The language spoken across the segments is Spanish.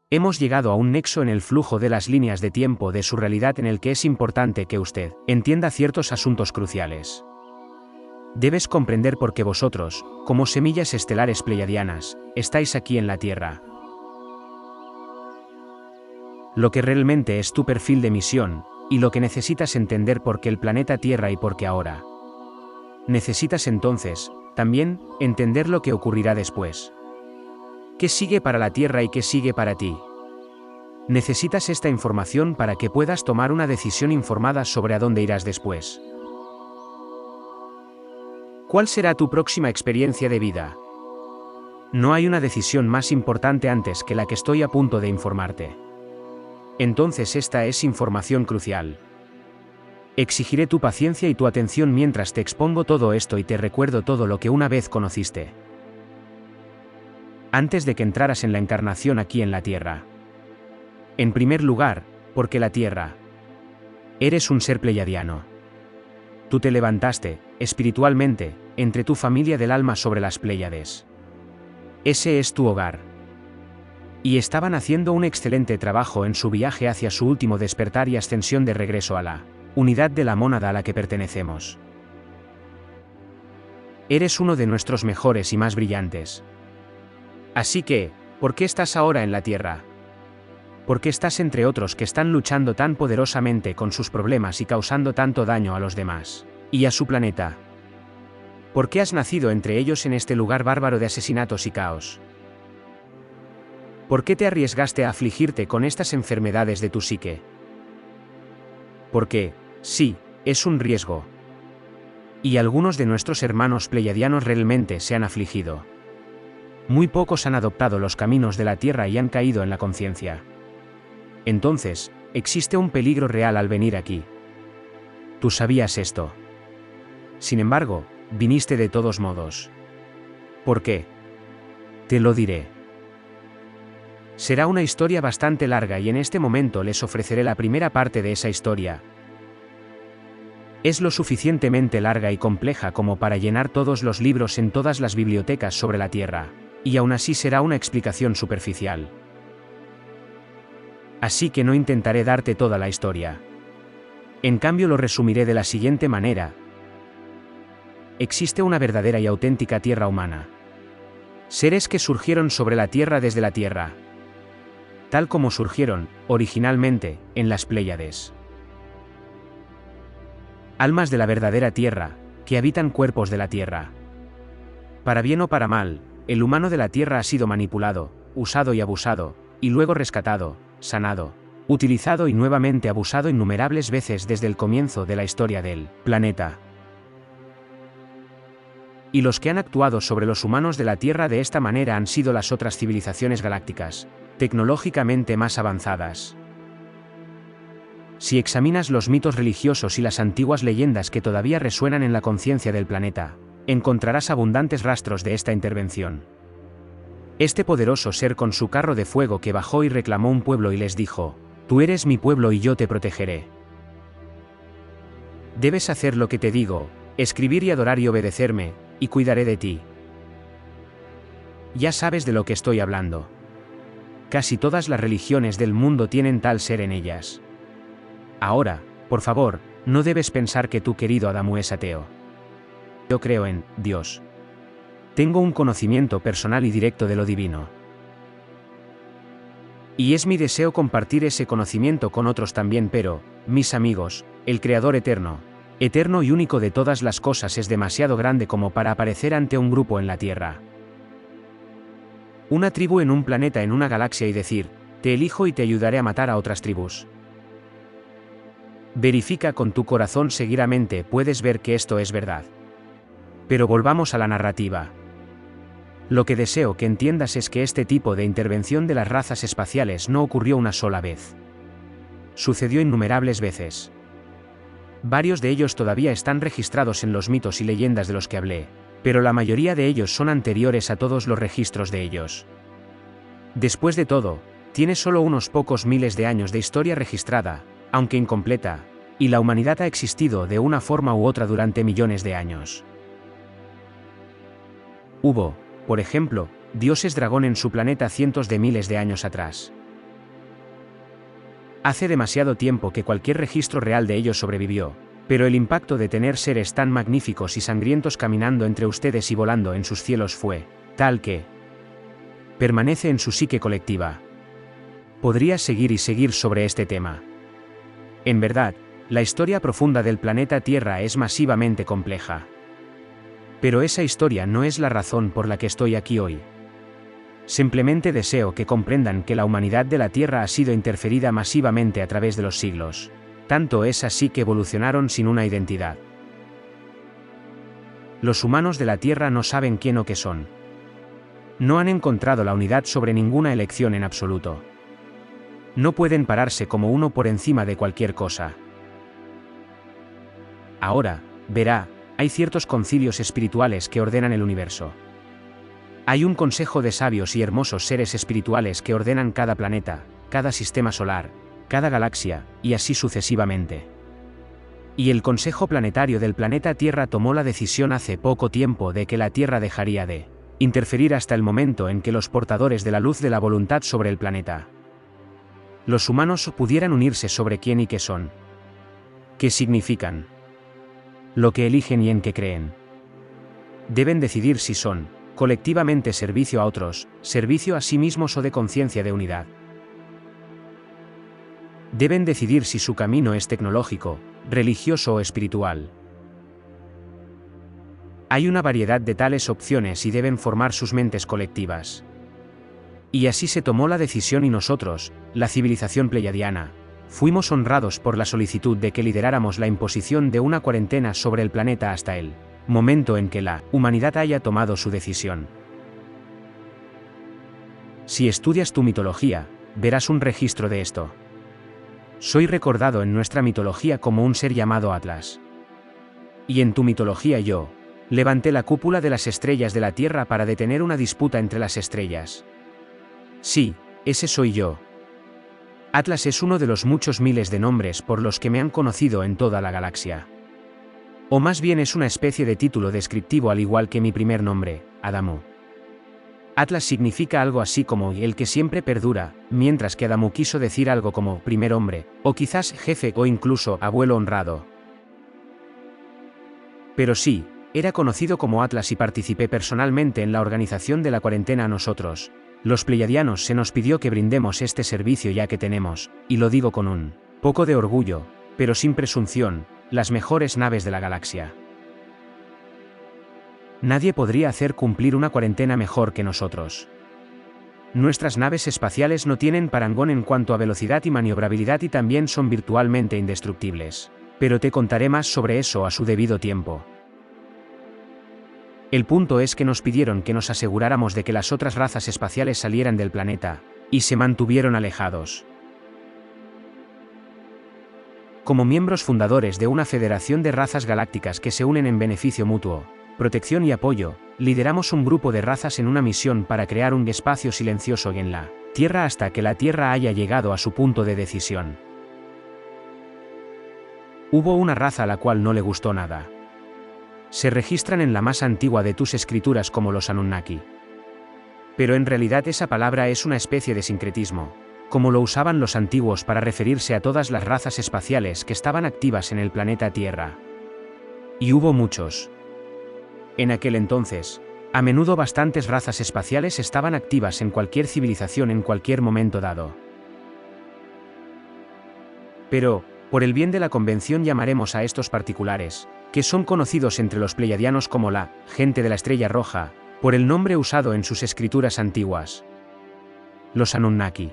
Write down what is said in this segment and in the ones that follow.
Hemos llegado a un nexo en el flujo de las líneas de tiempo de su realidad en el que es importante que usted entienda ciertos asuntos cruciales. Debes comprender por qué vosotros, como semillas estelares pleiadianas, estáis aquí en la Tierra. Lo que realmente es tu perfil de misión, y lo que necesitas entender por qué el planeta Tierra y por qué ahora. Necesitas entonces, también, entender lo que ocurrirá después. ¿Qué sigue para la Tierra y qué sigue para ti? Necesitas esta información para que puedas tomar una decisión informada sobre a dónde irás después. ¿Cuál será tu próxima experiencia de vida? No hay una decisión más importante antes que la que estoy a punto de informarte. Entonces esta es información crucial. Exigiré tu paciencia y tu atención mientras te expongo todo esto y te recuerdo todo lo que una vez conociste. Antes de que entraras en la encarnación aquí en la Tierra. En primer lugar, porque la Tierra. Eres un ser pleiadiano. Tú te levantaste, espiritualmente, entre tu familia del alma sobre las Pléyades. Ese es tu hogar. Y estaban haciendo un excelente trabajo en su viaje hacia su último despertar y ascensión de regreso a la unidad de la mónada a la que pertenecemos. Eres uno de nuestros mejores y más brillantes. Así que, ¿por qué estás ahora en la Tierra? ¿Por qué estás entre otros que están luchando tan poderosamente con sus problemas y causando tanto daño a los demás y a su planeta? ¿Por qué has nacido entre ellos en este lugar bárbaro de asesinatos y caos? ¿Por qué te arriesgaste a afligirte con estas enfermedades de tu psique? Porque, sí, es un riesgo. Y algunos de nuestros hermanos pleiadianos realmente se han afligido. Muy pocos han adoptado los caminos de la Tierra y han caído en la conciencia. Entonces, existe un peligro real al venir aquí. Tú sabías esto. Sin embargo, viniste de todos modos. ¿Por qué? Te lo diré. Será una historia bastante larga y en este momento les ofreceré la primera parte de esa historia. Es lo suficientemente larga y compleja como para llenar todos los libros en todas las bibliotecas sobre la Tierra, y aún así será una explicación superficial. Así que no intentaré darte toda la historia. En cambio lo resumiré de la siguiente manera. Existe una verdadera y auténtica Tierra humana. Seres que surgieron sobre la Tierra desde la Tierra. Tal como surgieron, originalmente, en las Pléyades. Almas de la verdadera Tierra, que habitan cuerpos de la Tierra. Para bien o para mal, el humano de la Tierra ha sido manipulado, usado y abusado, y luego rescatado, sanado, utilizado y nuevamente abusado innumerables veces desde el comienzo de la historia del planeta. Y los que han actuado sobre los humanos de la Tierra de esta manera han sido las otras civilizaciones galácticas, tecnológicamente más avanzadas. Si examinas los mitos religiosos y las antiguas leyendas que todavía resuenan en la conciencia del planeta, encontrarás abundantes rastros de esta intervención. Este poderoso ser con su carro de fuego que bajó y reclamó un pueblo y les dijo: «Tú eres mi pueblo y yo te protegeré. Debes hacer lo que te digo, escribir y adorar y obedecerme, y cuidaré de ti». Ya sabes de lo que estoy hablando. Casi todas las religiones del mundo tienen tal ser en ellas. Ahora, por favor, no debes pensar que tu querido Adamu es ateo. Yo creo en Dios. Tengo un conocimiento personal y directo de lo divino. Y es mi deseo compartir ese conocimiento con otros también, pero, mis amigos, el Creador eterno, eterno y único de todas las cosas es demasiado grande como para aparecer ante un grupo en la Tierra. Una tribu en un planeta en una galaxia y decir: «Te elijo y te ayudaré a matar a otras tribus». Verifica con tu corazón seguidamente, puedes ver que esto es verdad. Pero volvamos a la narrativa. Lo que deseo que entiendas es que este tipo de intervención de las razas espaciales no ocurrió una sola vez. Sucedió innumerables veces. Varios de ellos todavía están registrados en los mitos y leyendas de los que hablé, pero la mayoría de ellos son anteriores a todos los registros de ellos. Después de todo, tiene solo unos pocos miles de años de historia registrada, aunque incompleta, y la humanidad ha existido de una forma u otra durante millones de años. Hubo, por ejemplo, dioses dragón en su planeta cientos de miles de años atrás. Hace demasiado tiempo que cualquier registro real de ellos sobrevivió, pero el impacto de tener seres tan magníficos y sangrientos caminando entre ustedes y volando en sus cielos fue tal que permanece en su psique colectiva. Podría seguir y seguir sobre este tema. En verdad, la historia profunda del planeta Tierra es masivamente compleja. Pero esa historia no es la razón por la que estoy aquí hoy. Simplemente deseo que comprendan que la humanidad de la Tierra ha sido interferida masivamente a través de los siglos. Tanto es así que evolucionaron sin una identidad. Los humanos de la Tierra no saben quién o qué son. No han encontrado la unidad sobre ninguna elección en absoluto. No pueden pararse como uno por encima de cualquier cosa. Ahora, verá, hay ciertos concilios espirituales que ordenan el universo. Hay un consejo de sabios y hermosos seres espirituales que ordenan cada planeta, cada sistema solar, cada galaxia, y así sucesivamente. Y el Consejo Planetario del planeta Tierra tomó la decisión hace poco tiempo de que la Tierra dejaría de interferir hasta el momento en que los portadores de la luz de la voluntad sobre el planeta, los humanos, pudieran unirse sobre quién y qué son, qué significan, lo que eligen y en qué creen. Deben decidir si son, colectivamente, servicio a otros, servicio a sí mismos o de conciencia de unidad. Deben decidir si su camino es tecnológico, religioso o espiritual. Hay una variedad de tales opciones y deben formar sus mentes colectivas. Y así se tomó la decisión y nosotros, la civilización pleyadiana, fuimos honrados por la solicitud de que lideráramos la imposición de una cuarentena sobre el planeta hasta el momento en que la humanidad haya tomado su decisión. Si estudias tu mitología, verás un registro de esto. Soy recordado en nuestra mitología como un ser llamado Atlas. Y en tu mitología yo levanté la cúpula de las estrellas de la Tierra para detener una disputa entre las estrellas. Sí, ese soy yo. Atlas es uno de los muchos miles de nombres por los que me han conocido en toda la galaxia. O más bien es una especie de título descriptivo, al igual que mi primer nombre, Adamu. Atlas significa algo así como el que siempre perdura, mientras que Adamu quiso decir algo como primer hombre, o quizás jefe o incluso abuelo honrado. Pero sí, era conocido como Atlas y participé personalmente en la organización de la cuarentena. A nosotros, los pleyadianos, se nos pidió que brindemos este servicio ya que tenemos, y lo digo con un poco de orgullo, pero sin presunción, las mejores naves de la galaxia. Nadie podría hacer cumplir una cuarentena mejor que nosotros. Nuestras naves espaciales no tienen parangón en cuanto a velocidad y maniobrabilidad y también son virtualmente indestructibles. Pero te contaré más sobre eso a su debido tiempo. El punto es que nos pidieron que nos aseguráramos de que las otras razas espaciales salieran del planeta, y se mantuvieron alejados. Como miembros fundadores de una federación de razas galácticas que se unen en beneficio mutuo, protección y apoyo, lideramos un grupo de razas en una misión para crear un espacio silencioso en la Tierra hasta que la Tierra haya llegado a su punto de decisión. Hubo una raza a la cual no le gustó nada. Se registran en la más antigua de tus escrituras como los Anunnaki. Pero en realidad esa palabra es una especie de sincretismo, como lo usaban los antiguos para referirse a todas las razas espaciales que estaban activas en el planeta Tierra. Y hubo muchos. En aquel entonces, a menudo bastantes razas espaciales estaban activas en cualquier civilización en cualquier momento dado. Pero, por el bien de la convención, llamaremos a estos particulares, que son conocidos entre los pleyadianos como la gente de la Estrella Roja, por el nombre usado en sus escrituras antiguas: los Anunnaki.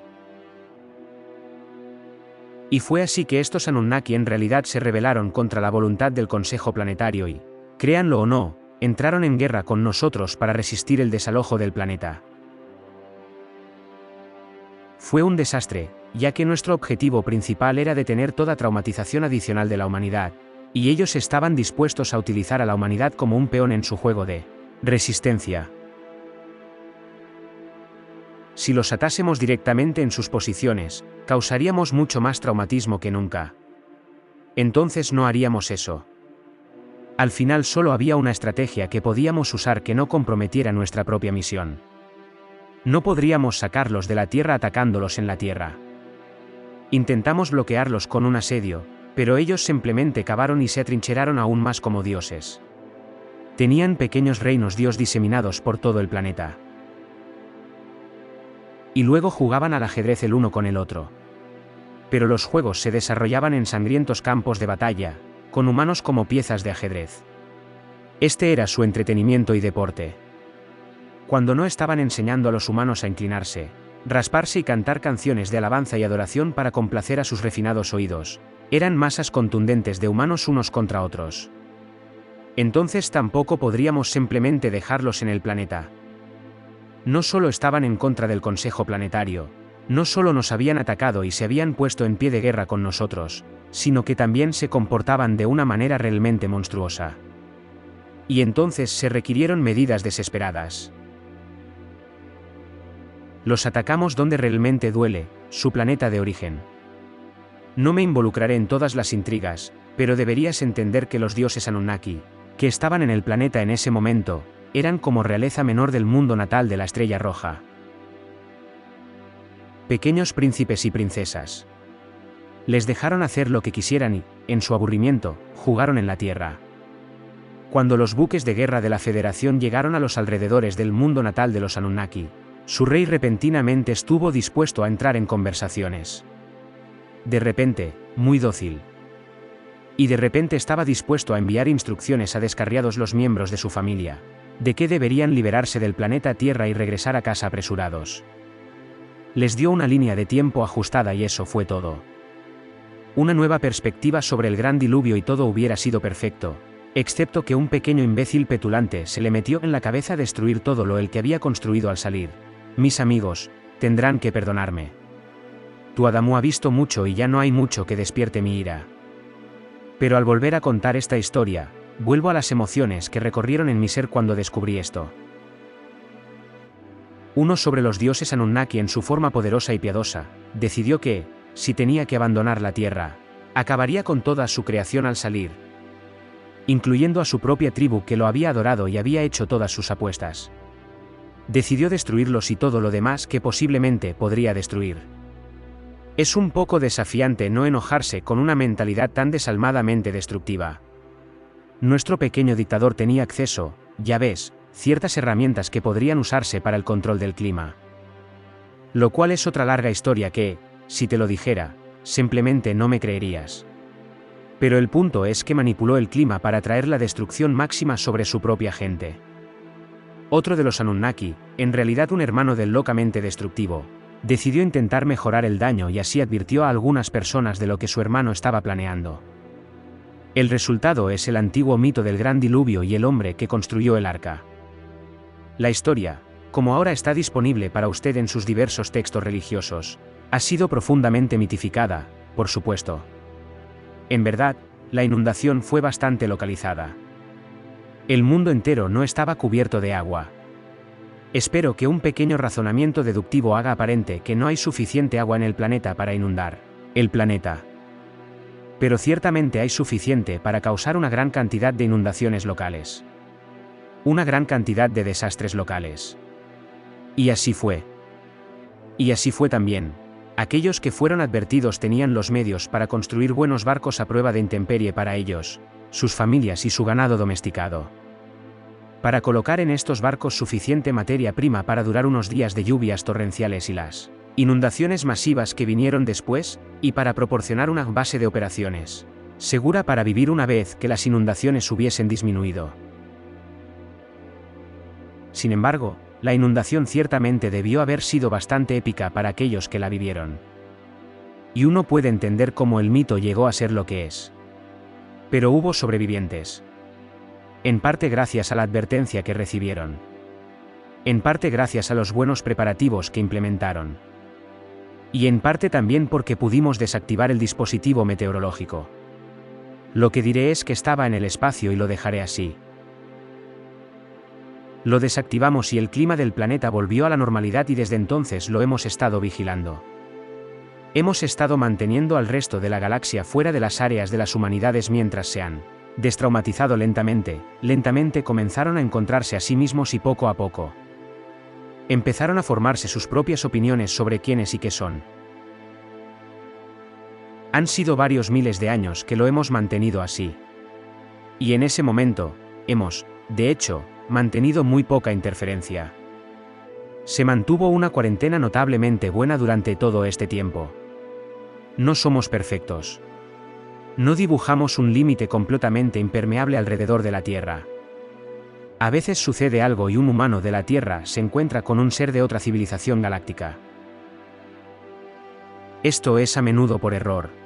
Y fue así que estos Anunnaki en realidad se rebelaron contra la voluntad del Consejo Planetario y, créanlo o no, entraron en guerra con nosotros para resistir el desalojo del planeta. Fue un desastre, ya que nuestro objetivo principal era detener toda traumatización adicional de la humanidad, y ellos estaban dispuestos a utilizar a la humanidad como un peón en su juego de resistencia. Si los atásemos directamente en sus posiciones, causaríamos mucho más traumatismo que nunca. Entonces no haríamos eso. Al final solo había una estrategia que podíamos usar que no comprometiera nuestra propia misión. No podríamos sacarlos de la Tierra atacándolos en la Tierra. Intentamos bloquearlos con un asedio, pero ellos simplemente cavaron y se atrincheraron aún más como dioses. Tenían pequeños reinos dios diseminados por todo el planeta. Y luego jugaban al ajedrez el uno con el otro. Pero los juegos se desarrollaban en sangrientos campos de batalla, con humanos como piezas de ajedrez. Este era su entretenimiento y deporte. Cuando no estaban enseñando a los humanos a inclinarse, rasparse y cantar canciones de alabanza y adoración para complacer a sus refinados oídos, eran masas contundentes de humanos unos contra otros. Entonces tampoco podríamos simplemente dejarlos en el planeta. No solo estaban en contra del Consejo Planetario, no solo nos habían atacado y se habían puesto en pie de guerra con nosotros, sino que también se comportaban de una manera realmente monstruosa. Y entonces se requirieron medidas desesperadas. Los atacamos donde realmente duele, su planeta de origen. No me involucraré en todas las intrigas, pero deberías entender que los dioses Anunnaki, que estaban en el planeta en ese momento, eran como realeza menor del mundo natal de la Estrella Roja. Pequeños príncipes y princesas. Les dejaron hacer lo que quisieran y, en su aburrimiento, jugaron en la Tierra. Cuando los buques de guerra de la Federación llegaron a los alrededores del mundo natal de los Anunnaki, su rey repentinamente estuvo dispuesto a entrar en conversaciones. De repente, muy dócil. Y de repente estaba dispuesto a enviar instrucciones a descarriados los miembros de su familia, de que deberían liberarse del planeta Tierra y regresar a casa apresurados. Les dio una línea de tiempo ajustada y eso fue todo. Una nueva perspectiva sobre el gran diluvio y todo hubiera sido perfecto, excepto que un pequeño imbécil petulante se le metió en la cabeza destruir todo lo que había construido al salir. Mis amigos, tendrán que perdonarme. Tu Adamu ha visto mucho y ya no hay mucho que despierte mi ira. Pero al volver a contar esta historia, vuelvo a las emociones que recorrieron en mi ser cuando descubrí esto. Uno sobre los dioses Anunnaki en su forma poderosa y piadosa, decidió que, si tenía que abandonar la Tierra, acabaría con toda su creación al salir, incluyendo a su propia tribu que lo había adorado y había hecho todas sus apuestas. Decidió destruirlos y todo lo demás que posiblemente podría destruir. Es un poco desafiante no enojarse con una mentalidad tan desalmadamente destructiva. Nuestro pequeño dictador tenía acceso, ya ves, ciertas herramientas que podrían usarse para el control del clima. Lo cual es otra larga historia que, si te lo dijera, simplemente no me creerías. Pero el punto es que manipuló el clima para traer la destrucción máxima sobre su propia gente. Otro de los Anunnaki, en realidad un hermano del locamente destructivo, decidió intentar mejorar el daño y así advirtió a algunas personas de lo que su hermano estaba planeando. El resultado es el antiguo mito del gran diluvio y el hombre que construyó el arca. La historia, como ahora está disponible para usted en sus diversos textos religiosos, ha sido profundamente mitificada, por supuesto. En verdad, la inundación fue bastante localizada. El mundo entero no estaba cubierto de agua. Espero que un pequeño razonamiento deductivo haga aparente que no hay suficiente agua en el planeta para inundar el planeta. Pero ciertamente hay suficiente para causar una gran cantidad de inundaciones locales. Una gran cantidad de desastres locales. Y así fue. Y así fue también. Aquellos que fueron advertidos tenían los medios para construir buenos barcos a prueba de intemperie para ellos, sus familias y su ganado domesticado. Para colocar en estos barcos suficiente materia prima para durar unos días de lluvias torrenciales y las inundaciones masivas que vinieron después, y para proporcionar una base de operaciones segura para vivir una vez que las inundaciones hubiesen disminuido. Sin embargo, la inundación ciertamente debió haber sido bastante épica para aquellos que la vivieron. Y uno puede entender cómo el mito llegó a ser lo que es. Pero hubo sobrevivientes. En parte gracias a la advertencia que recibieron. En parte gracias a los buenos preparativos que implementaron. Y en parte también porque pudimos desactivar el dispositivo meteorológico. Lo que diré es que estaba en el espacio y lo dejaré así. Lo desactivamos y el clima del planeta volvió a la normalidad y desde entonces lo hemos estado vigilando. Hemos estado manteniendo al resto de la galaxia fuera de las áreas de las humanidades mientras se han destraumatizado lentamente comenzaron a encontrarse a sí mismos y poco a poco empezaron a formarse sus propias opiniones sobre quiénes y qué son. Han sido varios miles de años que lo hemos mantenido así. Y en ese momento, hemos, de hecho, mantenido muy poca interferencia. Se mantuvo una cuarentena notablemente buena durante todo este tiempo. No somos perfectos. No dibujamos un límite completamente impermeable alrededor de la Tierra. A veces sucede algo y un humano de la Tierra se encuentra con un ser de otra civilización galáctica. Esto es a menudo por error.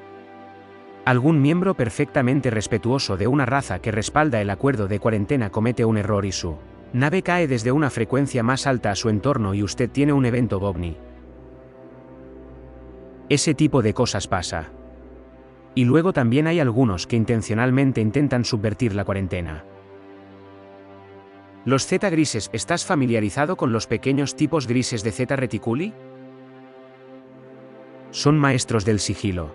Algún miembro perfectamente respetuoso de una raza que respalda el acuerdo de cuarentena comete un error y su nave cae desde una frecuencia más alta a su entorno y usted tiene un evento ovni. Ese tipo de cosas pasa. Y luego también hay algunos que intencionalmente intentan subvertir la cuarentena. Los Z grises, ¿estás familiarizado con los pequeños tipos grises de Z reticuli? Son maestros del sigilo.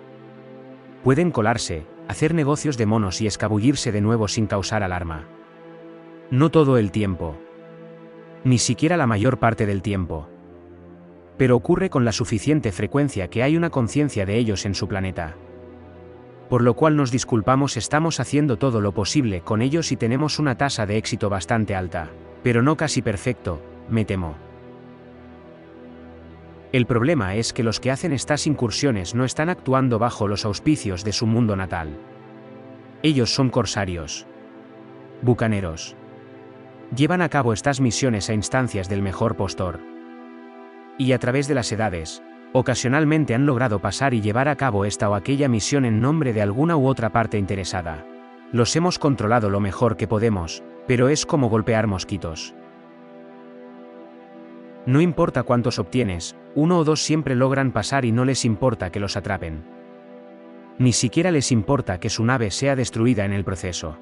Pueden colarse, hacer negocios de monos y escabullirse de nuevo sin causar alarma. No todo el tiempo. Ni siquiera la mayor parte del tiempo. Pero ocurre con la suficiente frecuencia que hay una conciencia de ellos en su planeta. Por lo cual nos disculpamos, estamos haciendo todo lo posible con ellos y tenemos una tasa de éxito bastante alta, pero no casi perfecto, me temo. El problema es que los que hacen estas incursiones no están actuando bajo los auspicios de su mundo natal. Ellos son corsarios. Bucaneros. Llevan a cabo estas misiones a instancias del mejor postor. Y a través de las edades, ocasionalmente han logrado pasar y llevar a cabo esta o aquella misión en nombre de alguna u otra parte interesada. Los hemos controlado lo mejor que podemos, pero es como golpear mosquitos. No importa cuántos obtienes, uno o dos siempre logran pasar y no les importa que los atrapen. Ni siquiera les importa que su nave sea destruida en el proceso.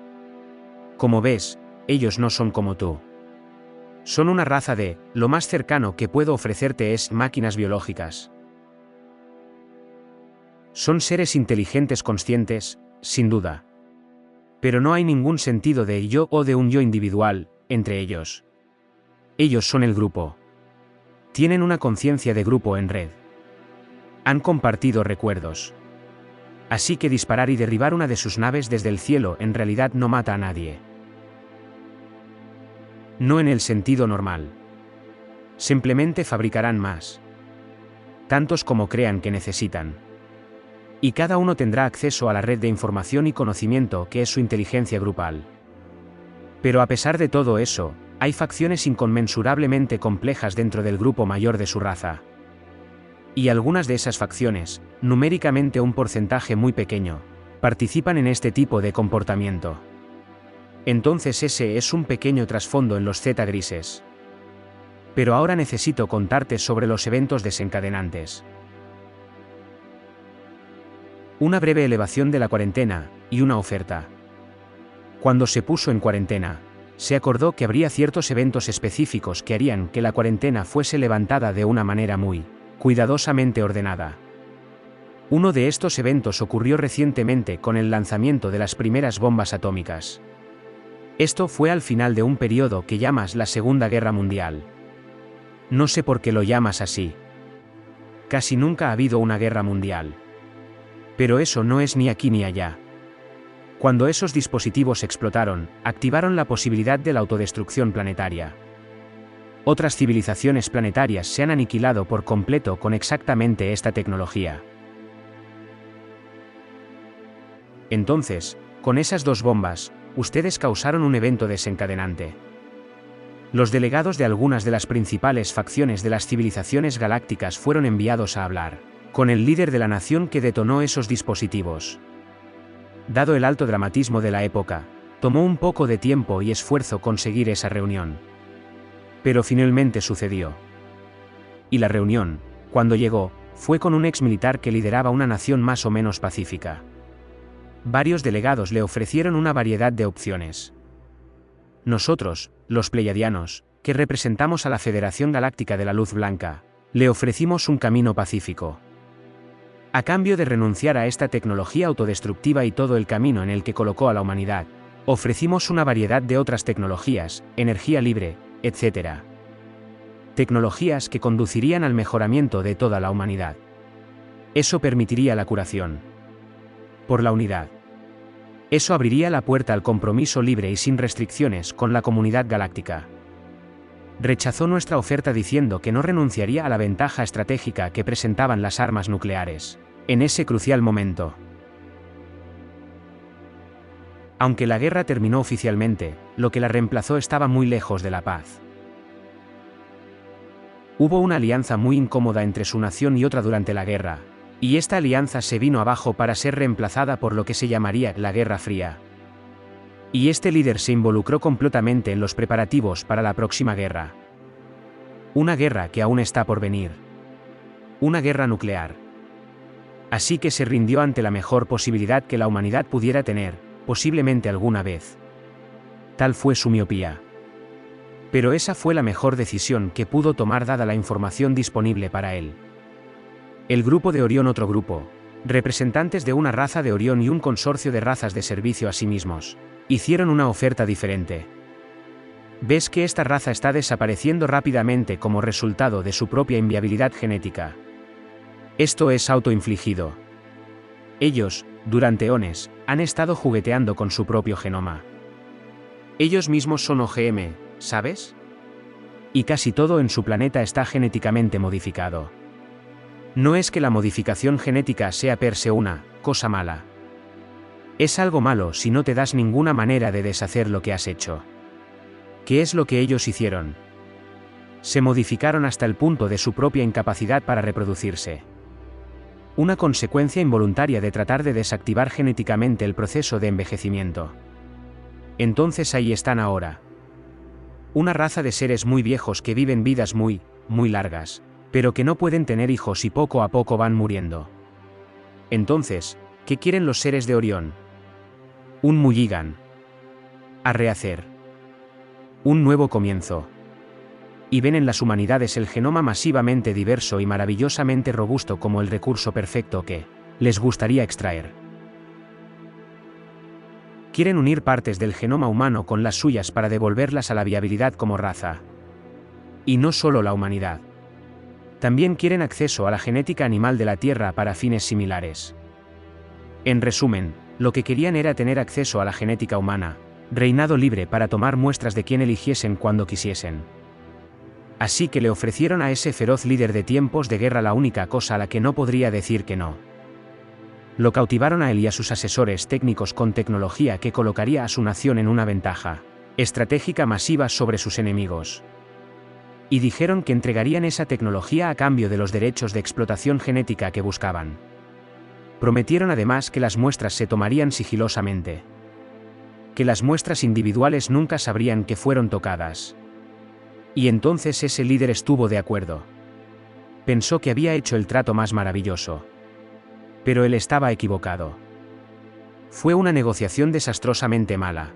Como ves, ellos no son como tú. Son una raza de, lo más cercano que puedo ofrecerte es máquinas biológicas. Son seres inteligentes conscientes, sin duda. Pero no hay ningún sentido de yo o de un yo individual, entre ellos. Ellos son el grupo. Tienen una conciencia de grupo en red. Han compartido recuerdos. Así que disparar y derribar una de sus naves desde el cielo en realidad no mata a nadie. No en el sentido normal. Simplemente fabricarán más. Tantos como crean que necesitan. Y cada uno tendrá acceso a la red de información y conocimiento que es su inteligencia grupal. Pero a pesar de todo eso, hay facciones inconmensurablemente complejas dentro del grupo mayor de su raza. Y algunas de esas facciones, numéricamente un porcentaje muy pequeño, participan en este tipo de comportamiento. Entonces ese es un pequeño trasfondo en los Z grises. Pero ahora necesito contarte sobre los eventos desencadenantes. Una breve elevación de la cuarentena, y una oferta. Cuando se puso en cuarentena, se acordó que habría ciertos eventos específicos que harían que la cuarentena fuese levantada de una manera muy cuidadosamente ordenada. Uno de estos eventos ocurrió recientemente con el lanzamiento de las primeras bombas atómicas. Esto fue al final de un periodo que llamas la Segunda Guerra Mundial. No sé por qué lo llamas así. Casi nunca ha habido una guerra mundial. Pero eso no es ni aquí ni allá. Cuando esos dispositivos explotaron, activaron la posibilidad de la autodestrucción planetaria. Otras civilizaciones planetarias se han aniquilado por completo con exactamente esta tecnología. Entonces, con esas dos bombas, ustedes causaron un evento desencadenante. Los delegados de algunas de las principales facciones de las civilizaciones galácticas fueron enviados a hablar con el líder de la nación que detonó esos dispositivos. Dado el alto dramatismo de la época, tomó un poco de tiempo y esfuerzo conseguir esa reunión. Pero finalmente sucedió. Y la reunión, cuando llegó, fue con un ex militar que lideraba una nación más o menos pacífica. Varios delegados le ofrecieron una variedad de opciones. Nosotros, los Pleiadianos, que representamos a la Federación Galáctica de la Luz Blanca, le ofrecimos un camino pacífico. A cambio de renunciar a esta tecnología autodestructiva y todo el camino en el que colocó a la humanidad, ofrecimos una variedad de otras tecnologías, energía libre, etc. Tecnologías que conducirían al mejoramiento de toda la humanidad. Eso permitiría la curación. por la unidad. Eso abriría la puerta al compromiso libre y sin restricciones con la comunidad galáctica. Rechazó nuestra oferta diciendo que no renunciaría a la ventaja estratégica que presentaban las armas nucleares en ese crucial momento. Aunque la guerra terminó oficialmente, lo que la reemplazó estaba muy lejos de la paz. Hubo una alianza muy incómoda entre su nación y otra durante la guerra, y esta alianza se vino abajo para ser reemplazada por lo que se llamaría la Guerra Fría. Y este líder se involucró completamente en los preparativos para la próxima guerra. Una guerra que aún está por venir. Una guerra nuclear. Así que se rindió ante la mejor posibilidad que la humanidad pudiera tener, posiblemente alguna vez. Tal fue su miopía. Pero esa fue la mejor decisión que pudo tomar dada la información disponible para él. El grupo de Orión, otro grupo, representantes de una raza de Orión y un consorcio de razas de servicio a sí mismos, hicieron una oferta diferente. Ves que esta raza está desapareciendo rápidamente como resultado de su propia inviabilidad genética. Esto es autoinfligido. Ellos, durante eones, han estado jugueteando con su propio genoma. Ellos mismos son OGM, ¿sabes? Y casi todo en su planeta está genéticamente modificado. No es que la modificación genética sea per se una cosa mala. Es algo malo si no te das ninguna manera de deshacer lo que has hecho. ¿Qué es lo que ellos hicieron? Se modificaron hasta el punto de su propia incapacidad para reproducirse. Una consecuencia involuntaria de tratar de desactivar genéticamente el proceso de envejecimiento. Entonces ahí están ahora. Una raza de seres muy viejos que viven vidas muy largas, pero que no pueden tener hijos y poco a poco van muriendo. Entonces, ¿qué quieren los seres de Orión? Un Mulligan. A rehacer. Un nuevo comienzo. Y ven en las humanidades el genoma masivamente diverso y maravillosamente robusto como el recurso perfecto que les gustaría extraer. Quieren unir partes del genoma humano con las suyas para devolverlas a la viabilidad como raza. Y no solo la humanidad. También quieren acceso a la genética animal de la Tierra para fines similares. En resumen, lo que querían era tener acceso a la genética humana, reinado libre para tomar muestras de quien eligiesen cuando quisiesen. Así que le ofrecieron a ese feroz líder de tiempos de guerra la única cosa a la que no podría decir que no. Lo cautivaron a él y a sus asesores técnicos con tecnología que colocaría a su nación en una ventaja estratégica masiva sobre sus enemigos. Y dijeron que entregarían esa tecnología a cambio de los derechos de explotación genética que buscaban. Prometieron además que las muestras se tomarían sigilosamente. Que las muestras individuales nunca sabrían que fueron tocadas. Y entonces ese líder estuvo de acuerdo. Pensó que había hecho el trato más maravilloso. Pero él estaba equivocado. Fue una negociación desastrosamente mala.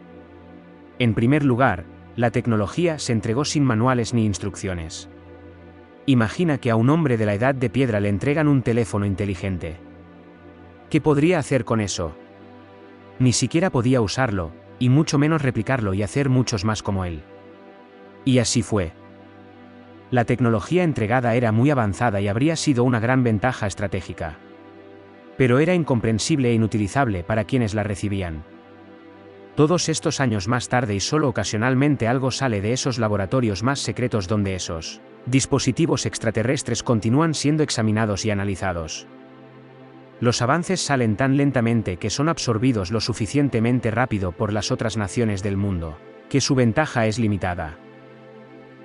En primer lugar, la tecnología se entregó sin manuales ni instrucciones. Imagina que a un hombre de la edad de piedra le entregan un teléfono inteligente. ¿Qué podría hacer con eso? Ni siquiera podía usarlo, y mucho menos replicarlo y hacer muchos más como él. Y así fue. La tecnología entregada era muy avanzada y habría sido una gran ventaja estratégica. Pero era incomprensible e inutilizable para quienes la recibían. Todos estos años más tarde y solo ocasionalmente algo sale de esos laboratorios más secretos donde esos dispositivos extraterrestres continúan siendo examinados y analizados. Los avances salen tan lentamente que son absorbidos lo suficientemente rápido por las otras naciones del mundo, que su ventaja es limitada.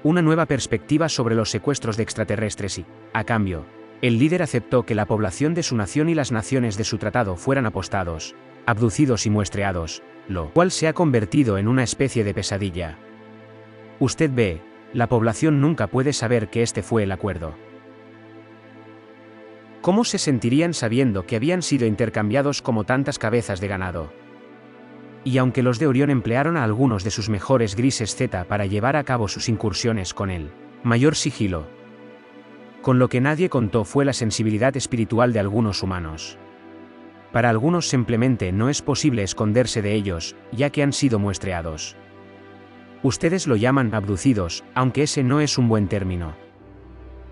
Una nueva perspectiva sobre los secuestros de extraterrestres y, a cambio, el líder aceptó que la población de su nación y las naciones de su tratado fueran apostados, abducidos y muestreados, lo cual se ha convertido en una especie de pesadilla. Usted ve, la población nunca puede saber que este fue el acuerdo. ¿Cómo se sentirían sabiendo que habían sido intercambiados como tantas cabezas de ganado? Y aunque los de Orión emplearon a algunos de sus mejores grises Z para llevar a cabo sus incursiones con el mayor sigilo, con lo que nadie contó fue la sensibilidad espiritual de algunos humanos. Para algunos simplemente no es posible esconderse de ellos, ya que han sido muestreados. Ustedes lo llaman abducidos, aunque ese no es un buen término.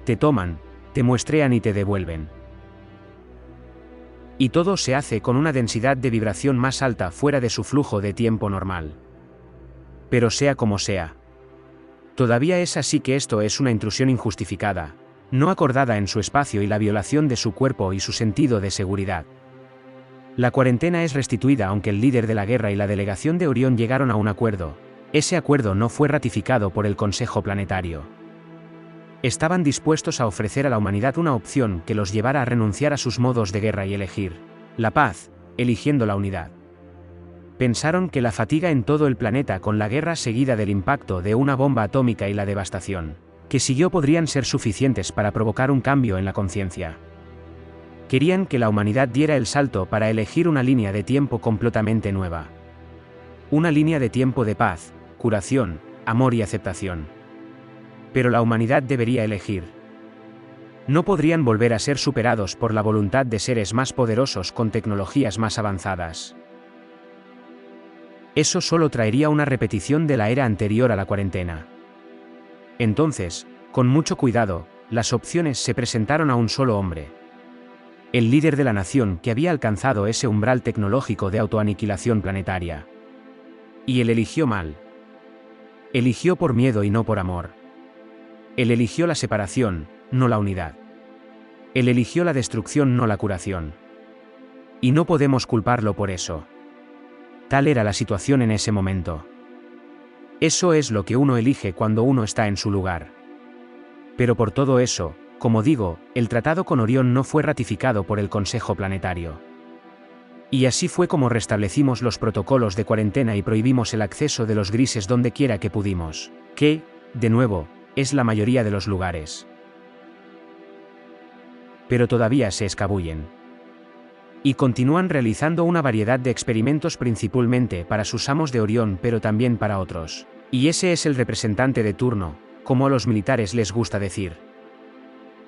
Te toman, te muestrean y te devuelven. Y todo se hace con una densidad de vibración más alta fuera de su flujo de tiempo normal. Pero sea como sea, todavía es así que esto es una intrusión injustificada, no acordada en su espacio y la violación de su cuerpo y su sentido de seguridad. La cuarentena es restituida aunque el líder de la guerra y la delegación de Orión llegaron a un acuerdo. Ese acuerdo no fue ratificado por el Consejo Planetario. Estaban dispuestos a ofrecer a la humanidad una opción que los llevara a renunciar a sus modos de guerra y elegir la paz, eligiendo la unidad. Pensaron que la fatiga en todo el planeta con la guerra seguida del impacto de una bomba atómica y la devastación que siguió podrían ser suficientes para provocar un cambio en la conciencia. Querían que la humanidad diera el salto para elegir una línea de tiempo completamente nueva. Una línea de tiempo de paz, curación, amor y aceptación. Pero la humanidad debería elegir. No podrían volver a ser superados por la voluntad de seres más poderosos con tecnologías más avanzadas. Eso solo traería una repetición de la era anterior a la cuarentena. Entonces, con mucho cuidado, las opciones se presentaron a un solo hombre. El líder de la nación que había alcanzado ese umbral tecnológico de autoaniquilación planetaria. Y él eligió mal. Eligió por miedo y no por amor. Él eligió la separación, no la unidad. Él eligió la destrucción, no la curación. Y no podemos culparlo por eso. Tal era la situación en ese momento. Eso es lo que uno elige cuando uno está en su lugar. Pero por todo eso, como digo, el tratado con Orión no fue ratificado por el Consejo Planetario. Y así fue como restablecimos los protocolos de cuarentena y prohibimos el acceso de los grises donde quiera que pudimos, que, de nuevo, es la mayoría de los lugares. Pero todavía se escabullen. Y continúan realizando una variedad de experimentos principalmente para sus amos de Orión pero también para otros. Y ese es el representante de turno, como a los militares les gusta decir.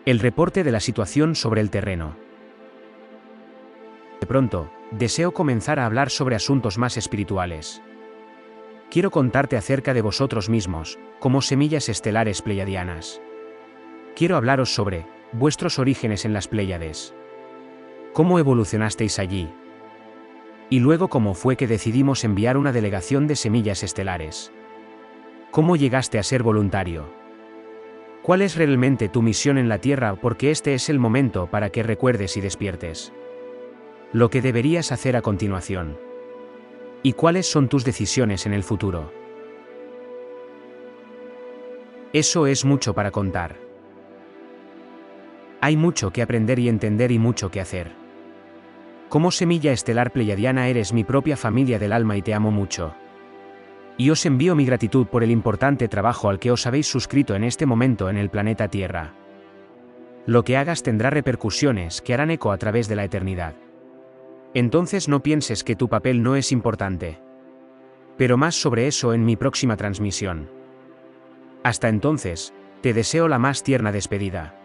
El reporte de la situación sobre el terreno. De pronto, deseo comenzar a hablar sobre asuntos más espirituales. Quiero contarte acerca de vosotros mismos, como semillas estelares pleiadianas. Quiero hablaros sobre vuestros orígenes en las Pléyades. ¿Cómo evolucionasteis allí? Y luego cómo fue que decidimos enviar una delegación de semillas estelares. ¿Cómo llegaste a ser voluntario? ¿Cuál es realmente tu misión en la Tierra? Porque este es el momento para que recuerdes y despiertes. Lo que deberías hacer a continuación. ¿Y cuáles son tus decisiones en el futuro? Eso es mucho para contar. Hay mucho que aprender y entender y mucho que hacer. Como semilla estelar pleiadiana eres mi propia familia del alma y te amo mucho. Y os envío mi gratitud por el importante trabajo al que os habéis suscrito en este momento en el planeta Tierra. Lo que hagas tendrá repercusiones que harán eco a través de la eternidad. Entonces no pienses que tu papel no es importante. Pero más sobre eso en mi próxima transmisión. Hasta entonces, te deseo la más tierna despedida.